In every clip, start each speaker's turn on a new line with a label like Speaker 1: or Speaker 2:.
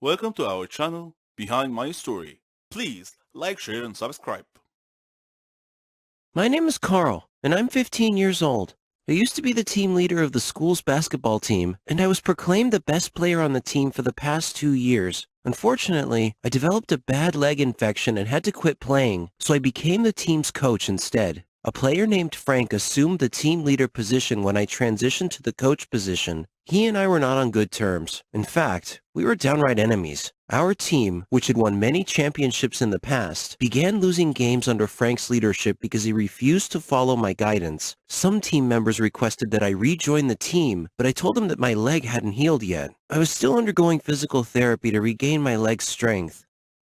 Speaker 1: Welcome to our channel, Behind My Story. Please like, share, and subscribe.
Speaker 2: My name is Carl, and I'm 15 years old. I used to be the team leader of the school's basketball team, and I was proclaimed the best player on the team for the past 2 years. Unfortunately, I developed a bad leg infection and had to quit playing, so I became the team's coach instead. A player named Frank assumed the team leader position when I transitioned to the coach position. He and I were not on good terms. In fact, we were downright enemies. Our team, which had won many championships in the past, began losing games under Frank's leadership because he refused to follow my guidance. Some team members requested that I rejoin the team, but I told them that my leg hadn't healed yet. I was still undergoing physical therapy to regain my leg's strength.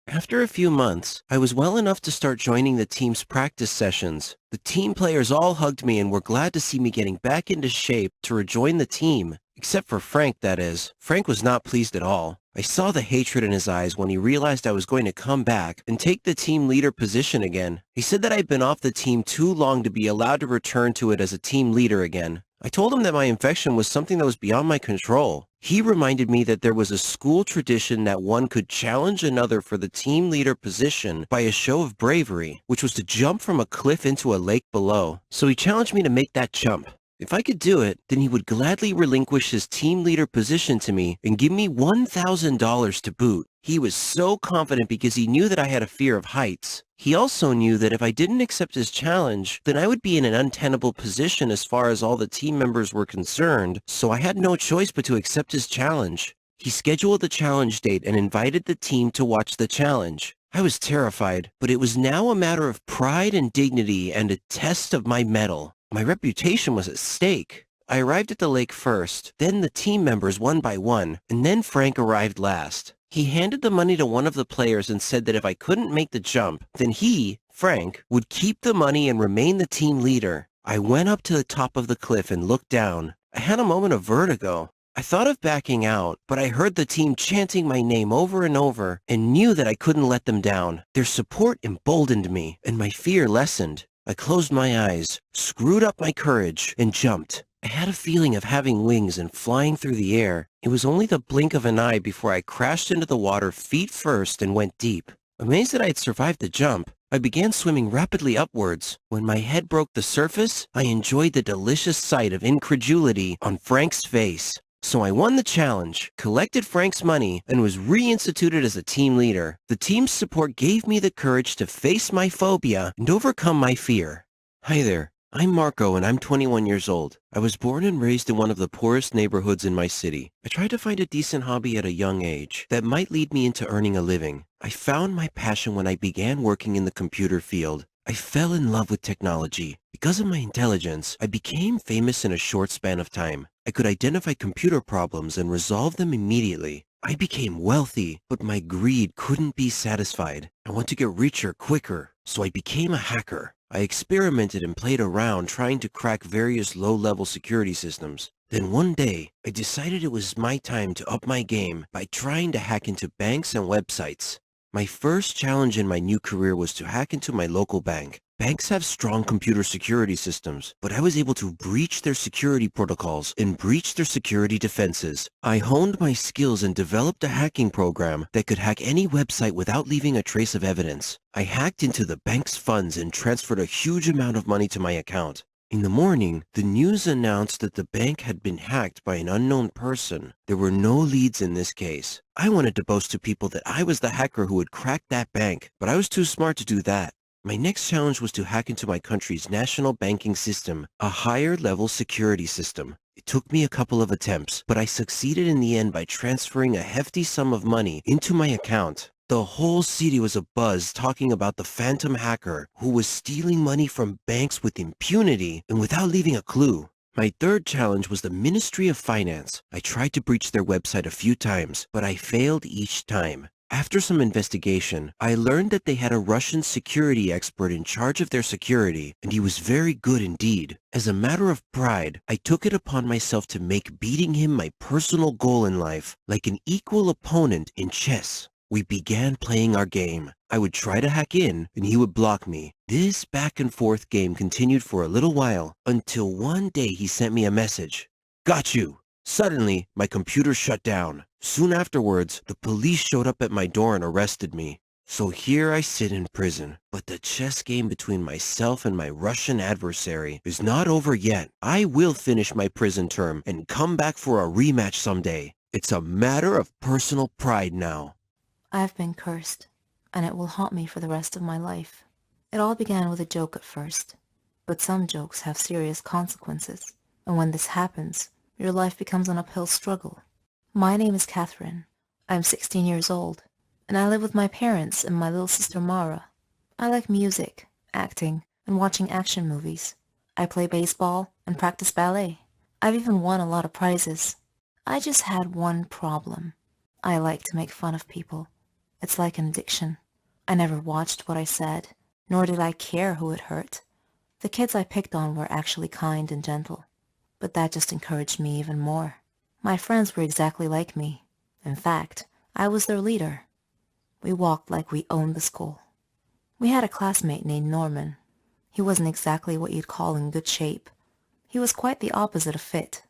Speaker 2: After a few months, I was well enough to start joining the team's practice sessions. The team players all hugged me and were glad to see me getting back into shape to rejoin the team. Except for Frank, that is. Frank was not pleased at all. I saw the hatred in his eyes when he realized I was going to come back and take the team leader position again. He said that I'd been off the team too long to be allowed to return to it as a team leader again. I told him that my infection was something that was beyond my control. He reminded me that there was a school tradition that one could challenge another for the team leader position by a show of bravery, which was to jump from a cliff into a lake below. So he challenged me to make that jump. If I could do it, then he would gladly relinquish his team leader position to me and give me $1,000 to boot. He was so confident because he knew that I had a fear of heights. He also knew that if I didn't accept his challenge, then I would be in an untenable position as far as all the team members were concerned, so I had no choice but to accept his challenge. He scheduled the challenge date and invited the team to watch the challenge. I was terrified, but it was now a matter of pride and dignity and a test of my mettle. My reputation was at stake. I arrived at the lake first, then the team members one by one, and then Frank arrived last. He handed the money to one of the players and said that if I couldn't make the jump, then he, Frank, would keep the money and remain the team leader. I went up to the top of the cliff and looked down. I had a moment of vertigo. I thought of backing out, but I heard the team chanting my name over and over and knew that I couldn't let them down. Their support emboldened me, and my fear lessened. I closed my eyes, screwed up my courage, and jumped. I had a feeling of having wings and flying through the air. It was only the blink of an eye before I crashed into the water feet first and went deep. Amazed that I had survived the jump, I began swimming rapidly upwards. When my head broke the surface, I enjoyed the delicious sight of incredulity on Frank's face. So I won the challenge, collected Frank's money, and was reinstituted as a team leader. The team's support gave me the courage to face my phobia and overcome my fear. Hi there, I'm Marco and I'm 21 years old. I was born and raised in one of the poorest neighborhoods in my city. I tried to find a decent hobby at a young age that might lead me into earning a living. I found my passion when I began working in the computer field. I fell in love with technology. Because of my intelligence, I became famous in a short span of time. I could identify computer problems and resolve them immediately. I became wealthy, but my greed couldn't be satisfied. I want to get richer quicker, so I became a hacker. I experimented and played around trying to crack various low-level security systems. Then one day, I decided it was my time to up my game by trying to hack into banks and websites. My first challenge in my new career was to hack into my local bank. Banks have strong computer security systems, but I was able to breach their security protocols and breach their security defenses. I honed my skills and developed a hacking program that could hack any website without leaving a trace of evidence. I hacked into the bank's funds and transferred a huge amount of money to my account. In the morning, the news announced that the bank had been hacked by an unknown person. There were no leads in this case. I wanted to boast to people that I was the hacker who had cracked that bank, but I was too smart to do that. My next challenge was to hack into my country's national banking system, a higher-level security system. It took me a couple of attempts, but I succeeded in the end by transferring a hefty sum of money into my account. The whole city was abuzz talking about the phantom hacker who was stealing money from banks with impunity and without leaving a clue. My third challenge was the Ministry of Finance. I tried to breach their website a few times, but I failed each time. After some investigation, I learned that they had a Russian security expert in charge of their security, and he was very good indeed. As a matter of pride, I took it upon myself to make beating him my personal goal in life, like an equal opponent in chess. We began playing our game. I would try to hack in, and he would block me. This back and forth game continued for a little while, until one day he sent me a message. "Got you!" Suddenly, my computer shut down. Soon afterwards, the police showed up at my door and arrested me. So here I sit in prison, but the chess game between myself and my Russian adversary is not over yet. I will finish my prison term and come back for a rematch someday. It's a matter of personal pride now.
Speaker 3: I've been cursed, and it will haunt me for the rest of my life. It all began with a joke at first, but some jokes have serious consequences, and when this happens, your life becomes an uphill struggle. My name is Catherine. I'm 16 years old, and I live with my parents and my little sister Mara. I like music, acting, and watching action movies. I play baseball and practice ballet. I've even won a lot of prizes. I just had one problem. I like to make fun of people. It's like an addiction. I never watched what I said, nor did I care who it hurt. The kids I picked on were actually kind and gentle, but that just encouraged me even more. My friends were exactly like me. In fact, I was their leader. We walked like we owned the school. We had a classmate named Norman. He wasn't exactly what you'd call in good shape. He was quite the opposite of fit.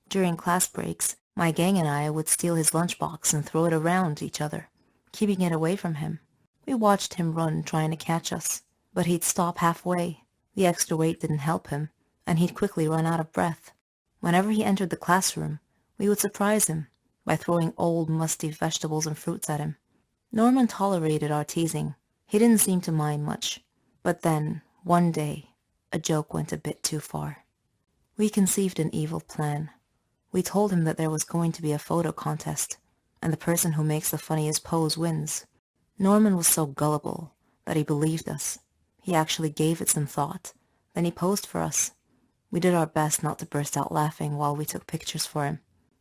Speaker 3: During class breaks, my gang and I would steal his lunchbox and throw it around each other, keeping it away from him. We watched him run trying to catch us, but he'd stop halfway. The extra weight didn't help him, and he'd quickly run out of breath. Whenever he entered the classroom, we would surprise him by throwing old, musty vegetables and fruits at him. Norman tolerated our teasing. He didn't seem to mind much. But then, one day, a joke went a bit too far. We conceived an evil plan. We told him that there was going to be a photo contest, and the person who makes the funniest pose wins. Norman was so gullible that he believed us. He actually gave it some thought. Then he posed for us. We did our best not to burst out laughing while we took pictures for him.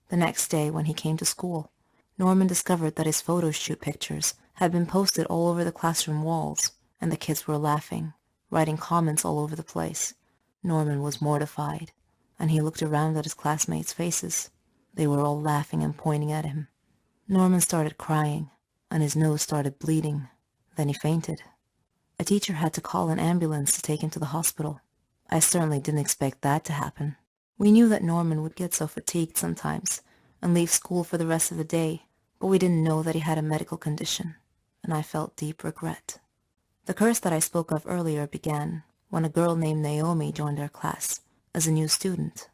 Speaker 3: The next day, when he came to school, Norman discovered that his photo shoot pictures had been posted all over the classroom walls, and the kids were laughing, writing comments all over the place. Norman was mortified, and he looked around at his classmates' faces. They were all laughing and pointing at him. Norman started crying, and his nose started bleeding. Then he fainted. A teacher had to call an ambulance to take him to the hospital. I certainly didn't expect that to happen. We knew that Norman would get so fatigued sometimes and leave school for the rest of the day, but we didn't know that he had a medical condition, and I felt deep regret. The curse that I spoke of earlier began when a girl named Naomi joined our class as a new student.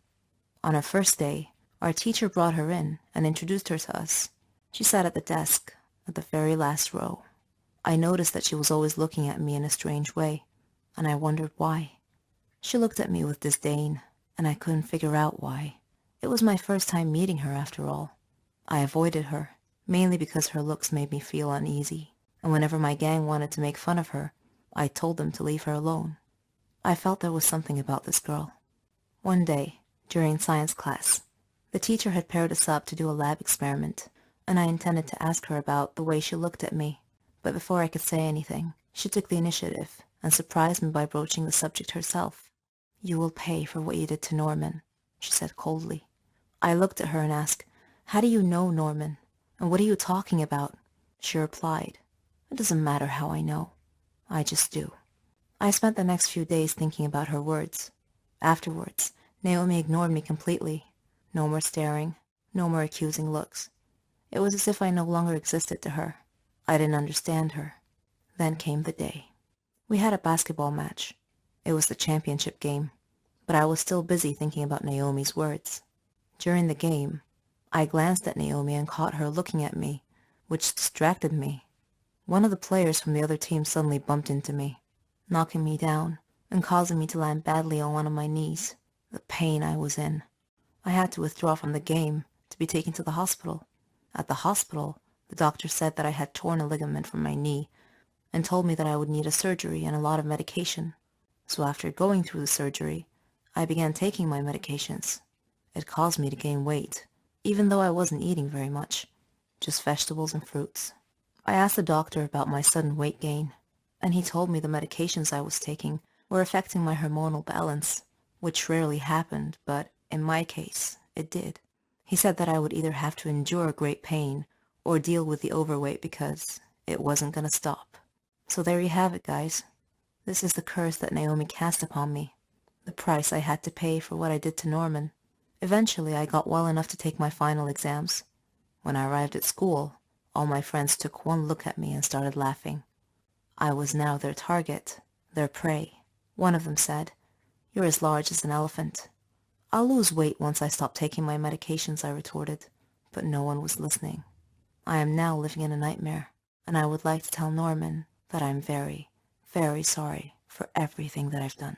Speaker 3: On her first day, our teacher brought her in and introduced her to us. She sat at the desk at the very last row. I noticed that she was always looking at me in a strange way, and I wondered why. She looked at me with disdain, and I couldn't figure out why. It was my first time meeting her, after all. I avoided her, mainly because her looks made me feel uneasy, and whenever my gang wanted to make fun of her, I told them to leave her alone. I felt there was something about this girl. One day, during science class, the teacher had paired us up to do a lab experiment, and I intended to ask her about the way she looked at me. But before I could say anything, she took the initiative and surprised me by broaching the subject herself. "You will pay for what you did to Norman," she said coldly. I looked at her and asked, "How do you know Norman? And what are you talking about?" She replied, "It doesn't matter how I know. I just do." I spent the next few days thinking about her words. Afterwards, Naomi ignored me completely. No more staring, no more accusing looks. It was as if I no longer existed to her. I didn't understand her. Then came the day. We had a basketball match. It was the championship game, but I was still busy thinking about Naomi's words. During the game, I glanced at Naomi and caught her looking at me, which distracted me. One of the players from the other team suddenly bumped into me, knocking me down and causing me to land badly on one of my knees. The pain I was in. I had to withdraw from the game to be taken to the hospital. At the hospital, the doctor said that I had torn a ligament from my knee and told me that I would need a surgery and a lot of medication. So after going through the surgery, I began taking my medications. It caused me to gain weight, even though I wasn't eating very much, just vegetables and fruits. I asked the doctor about my sudden weight gain, and he told me the medications I was taking were affecting my hormonal balance, which rarely happened, but in my case, it did. He said that I would either have to endure great pain or deal with the overweight because it wasn't going to stop. So there you have it, guys. This is the curse that Naomi cast upon me, the price I had to pay for what I did to Norman. Eventually, I got well enough to take my final exams. When I arrived at school, all my friends took one look at me and started laughing. I was now their target, their prey. One of them said, "You're as large as an elephant." "I'll lose weight once I stop taking my medications," I retorted, but no one was listening. I am now living in a nightmare, and I would like to tell Norman that I'm very, very sorry for everything that I've done.